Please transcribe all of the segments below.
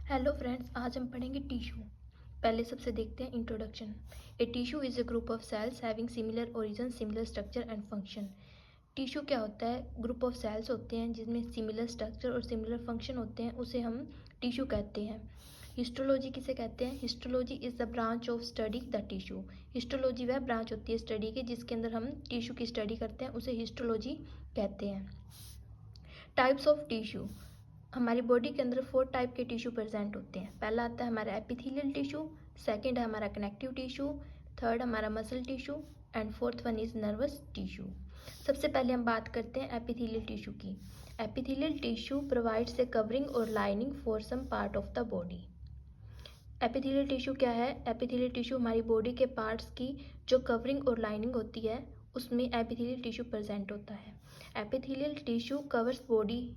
Hello friends, आज हम पढ़ेंगे टिश्यू। पहले सबसे देखते हैं introduction. A tissue is a group of sales having similar origin, similar structure and function. Tissue क्या होता है? ग्रुप ऑफ सेल्स होते हैं जिसमें सिमिलर स्ट्रक्चर और सिमिलर फंक्शन होते हैं, उसे हम टिश्यू कहते हैं। हिस्टोलॉजी किसे कहते हैं? Histology is the branch of study the tissue. Histology वह ब्रांच होती है स्टडी की जिसके अंदर हम टिश्यू की स्टडी करते हैं, उसे हिस्टोलॉजी कहते हैं। Types of tissue. हमारी बॉडी के अंदर 4 टाइप के टिश्यू प्रेजेंट होते हैं। पहला आता है हमारा एपिथेलियल टिश्यू, सेकंड है हमारा कनेक्टिव टिश्यू, थर्ड हमारा muscle tissue and fourth one is nervous tissue. सबसे पहले हम बात करते हैं एपिथेलियल टिश्यू की। Epithelial tissue provides a covering और lining for some part of the body. Epithelial tissue क्या है? एपिथेलियल टिश्यू हमारी बॉडी के पार्ट्स की जो कवरिंग और लाइनिंग होती है उसमें एपिथेलियल टिश्यू प्रेजेंट होता है। Epithelial tissue covers body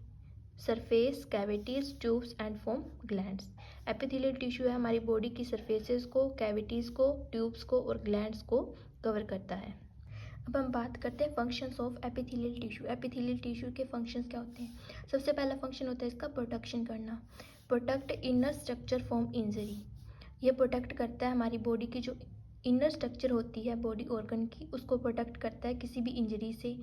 surface, cavities, tubes and form glands. Epithelial tissue है हमारी बॉडी की सरफेसेस को, कैविटीज को, ट्यूब्स को और ग्लैंड्स को कवर करता है। अब हम बात करते हैं functions of epithelial tissue. Epithelial tissue के फंक्शंस क्या होते हैं? सबसे पहला फंक्शन होता है इसका प्रोटेक्शन करना। Protect inner structure from injury. ये प्रोटेक्ट करता है हमारी बॉडी की जो इनर स्ट्रक्चर होती है बॉडी ऑर्गन की, उसको प्रोटेक्ट करता है किसी भी इंजरी से।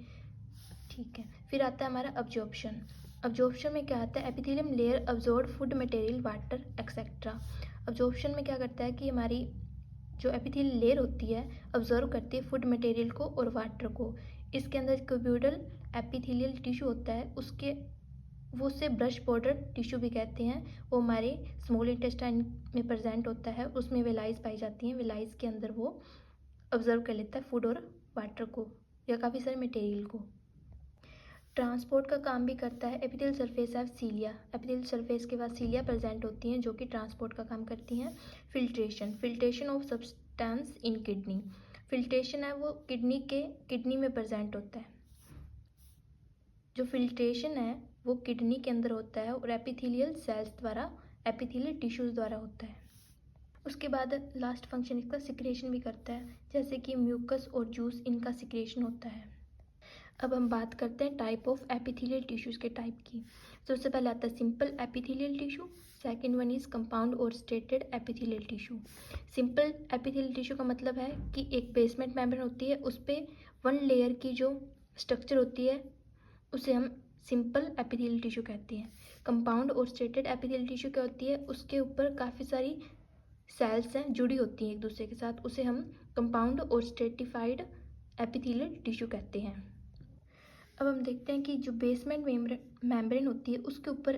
ठीक है, फिर आता है हमारा अब्जॉर्प्शन। अब्जॉर्प्शन में क्या आता है? Epithelium layer absorb food material, water etcetera. Absorption में क्या करता है कि हमारी जो एपिथेलियल लेयर होती है अब्जॉर्व करती है फूड मटेरियल को और वाटर को। इसके अंदर क्यूबोइडल एपिथेलियल टिश्यू होता है, उसके वो उसे ब्रश बॉर्डर टिश्यू भी कहते हैं। वो हमारे स्मॉल इंटेस्टाइन में प्रेजेंट होता है, उसमें वेलाइज पाई जाती हैं। वेलाइज के अंदर वो ऑब्जर्व कर लेता है फूड और वाटर को या काफ़ी सारे मटेरियल को। ट्रांसपोर्ट का काम भी करता है। एपिथेलियल सरफेस है सीलिया। एपिथेलियल सरफेस के बाद सीलिया प्रेजेंट होती हैं जो कि ट्रांसपोर्ट का काम करती हैं। Filtration, filtration of substance in kidney. Filtration है वो किडनी में प्रेजेंट होता है। जो फिल्ट्रेशन है वो किडनी के अंदर होता है और एपिथेलियल सेल्स द्वारा, एपिथेलियल टिश्यूज द्वारा होता है। उसके बाद लास्ट फंक्शन इसका सिक्रेशन भी करता है, जैसे कि म्यूकस और जूस, इनका सिक्रेशन होता है। अब हम बात करते हैं टाइप ऑफ एपिथेलियल टिश्यूज के टाइप की। सबसे पहले आता है simple epithelial tissue, second one is compound और stratified epithelial tissue. Simple epithelial tissue का मतलब है कि एक बेसमेंट मेम्ब्रेन होती है, उस पर 1 लेयर की जो स्ट्रक्चर होती है उसे हम सिंपल एपिथेलियल टिश्यू कहते हैं। कंपाउंड और स्ट्रेटेड एपिथेलियल टिश्यू क्या होती है? उसके ऊपर काफ़ी सारी सेल्स हैं जुड़ी होती हैं एक दूसरे के साथ, उसे हम कंपाउंड और स्ट्रेटिफाइड एपिथेलियल टिश्यू कहते हैं। अब हम देखते हैं कि जो बेसमेंट मेम्ब्रेन होती है उसके ऊपर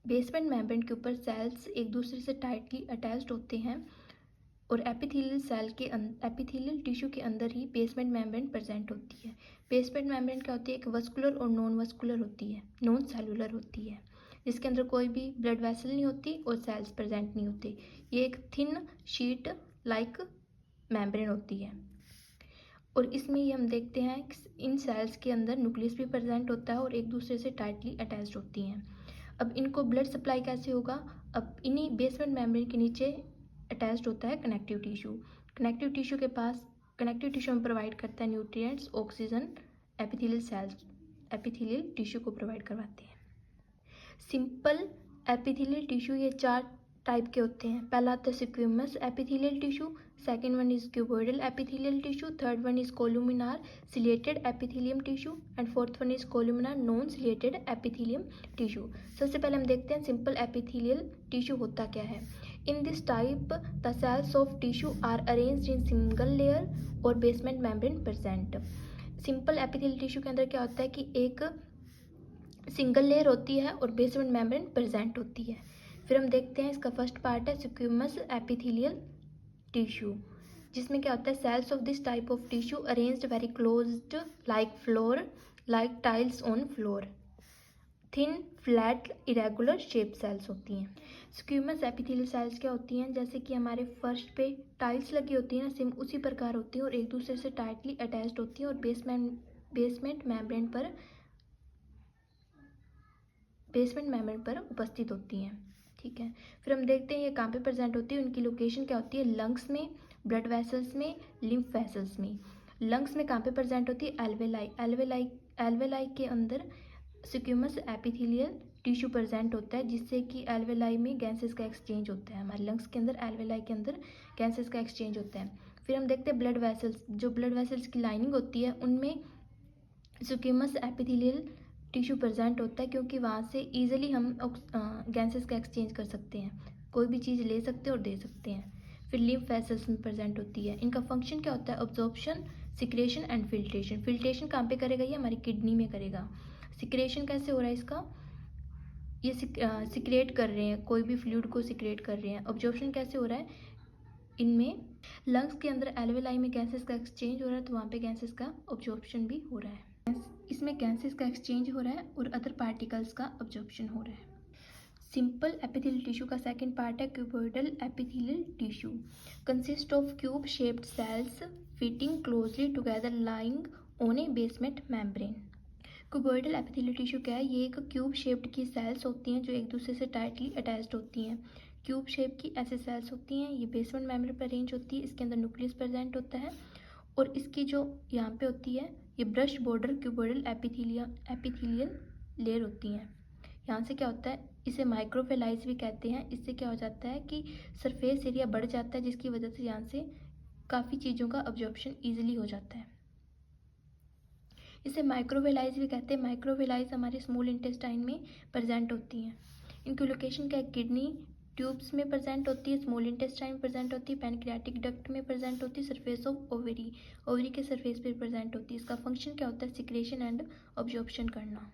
बेसमेंट मेम्ब्रेन के ऊपर सेल्स एक दूसरे से टाइटली अटैच्ड होते हैं और एपिथेलियल टिश्यू के अंदर ही बेसमेंट मेम्ब्रेन प्रेजेंट होती है। बेसमेंट मेम्ब्रेन क्या होती है? एक वस्कुलर और नॉन वस्कुलर होती है, नॉन सेलुलर होती है, जिसके अंदर कोई भी ब्लड वेसल नहीं होती और सेल्स प्रेजेंट नहीं होते। ये एक थिन शीट लाइक मेम्ब्रेन होती है और इसमें ही हम देखते हैं इन सेल्स के अंदर न्यूक्लियस भी प्रेजेंट होता है और एक दूसरे से टाइटली अटैच्ड होती हैं। अब इनको ब्लड सप्लाई कैसे होगा? अब इन्हीं बेसमेंट मेम्ब्रेन के नीचे अटैच्ड होता है कनेक्टिव टिश्यू। कनेक्टिव टिश्यू में प्रोवाइड करता है न्यूट्रिएंट्स, ऑक्सीजन, एपिथेलियल टिश्यू को प्रोवाइड करवाते हैं। सिंपल एपिथेलियल टिश्यू ये 4 टाइप के होते हैं। पहला आता है squamous epithelial tissue, second one is cuboidal epithelial tissue, third one is columnar ciliated epithelium tissue and fourth one is columnar non ciliated epithelium tissue. सबसे पहले हम देखते हैं सिंपल एपिथेलियल टिश्यू होता क्या है। In this type the cells of tissue are arranged in single layer और basement membrane present. Simple epithelial tissue के अंदर क्या होता है कि एक सिंगल लेयर होती है और बेसमेंट मेम्ब्रेन प्रेजेंट होती है। फिर हम देखते हैं इसका फर्स्ट पार्ट है स्क्विमस एपिथेलियल टिश्यू, जिसमें क्या होता है? Cells of this type of tissue arranged very closed like tiles on floor. Thin flat irregular shape cells होती हैं। स्क्विमस एपिथेलियल सेल्स क्या होती हैं? जैसे कि हमारे फर्श पे टाइल्स लगी होती है ना, सेम उसी प्रकार होती हैं और एक दूसरे से टाइटली अटैच्ड होती हैं और बेसमेंट मेम्ब्रेन पर उपस्थित होती हैं। ठीक है, फिर हम देखते हैं ये कहाँ पे प्रेजेंट होती है, उनकी लोकेशन क्या होती है? लंग्स में, ब्लड वेसल्स में, लिम्फ वेसल्स में। लंग्स में कहाँ पे प्रेजेंट होती है? एल्वेलाई के अंदर स्क्विमस एपिथेलियल टिश्यू प्रेजेंट होता है जिससे कि एल्वेलाई में गैसेस का एक्सचेंज होता है। हमारे लंग्स के अंदर एल्वेलाई के अंदर गैसेस का एक्सचेंज होता है। फिर हम देखते हैं ब्लड वेसल्स। जो ब्लड वेसल्स की लाइनिंग होती है उनमें स्क्विमस एपिथेलियल टिश्यू प्रेजेंट होता है, क्योंकि वहाँ से ईजिली हम गैसेस का एक्सचेंज कर सकते हैं, कोई भी चीज़ ले सकते हैं और दे सकते हैं। फिर लिम्फ वेसल्स में प्रेजेंट होती है। इनका फंक्शन क्या होता है? Absorption, secretion and filtration. Filtration कहाँ पे करेगा? ये हमारी किडनी में करेगा। सिक्रेशन कैसे हो रहा है इसका? ये सिक्रेट कर रहे हैं, कोई भी फ्लूइड को सिक्रेट कर रहे हैं। ऑब्जॉर्प्शन कैसे हो रहा है? इनमें लंग्स के अंदर एल्वेलाई में गैसेस का एक्सचेंज हो रहा है, तो वहाँ पे गैसेस का ऑब्जॉर्प्शन भी हो रहा है। इसमें गैसेस का एक्सचेंज हो रहा है और अदर पार्टिकल्स का ऑब्जॉर्प्शन हो रहा है। सिंपल एपिथेलियल टिश्यू का सेकंड पार्ट है cuboidal epithelial tissue. Consist of cube shaped cells fitting closely together lying on A basement membrane. Cuboidal epithelial tissue क्या है? ये एक क्यूब शेप्ड की सेल्स होती हैं जो एक दूसरे से टाइटली अटैच्ड होती हैं। क्यूब शेप की ऐसे सेल्स होती हैं, ये बेसमेंट मेम्ब्रेन पर अरेंज होती है। इसके अंदर न्यूक्लियस प्रेजेंट होता है और इसकी जो यहाँ पे होती है ये brush border cuboidal epithelial layer होती हैं। यहाँ से क्या होता है? इसे माइक्रोफेलाइज भी कहते हैं। इससे क्या हो जाता है कि सरफेस एरिया बढ़ जाता है, जिसकी वजह से यहाँ से काफ़ी चीज़ों का ऑब्जॉर्प्शन ईजिली हो जाता है। इसे माइक्रोवेलाइज भी कहते हैं। माइक्रोवेलाइज हमारे स्मॉल इंटेस्टाइन में प्रेजेंट होती हैं। इनकी लोकेशन क्या है? किडनी ट्यूब्स में प्रेजेंट होती है, स्मॉल इंटेस्टाइन में प्रेजेंट होती है, पैनक्रियाटिक डक्ट में प्रेजेंट होती है, सरफेस ऑफ ओवरी, ओवरी के सरफेस पे प्रेजेंट होती है। इसका फंक्शन क्या होता है? सिक्रेशन एंड ऑब्जॉर्प्शन करना।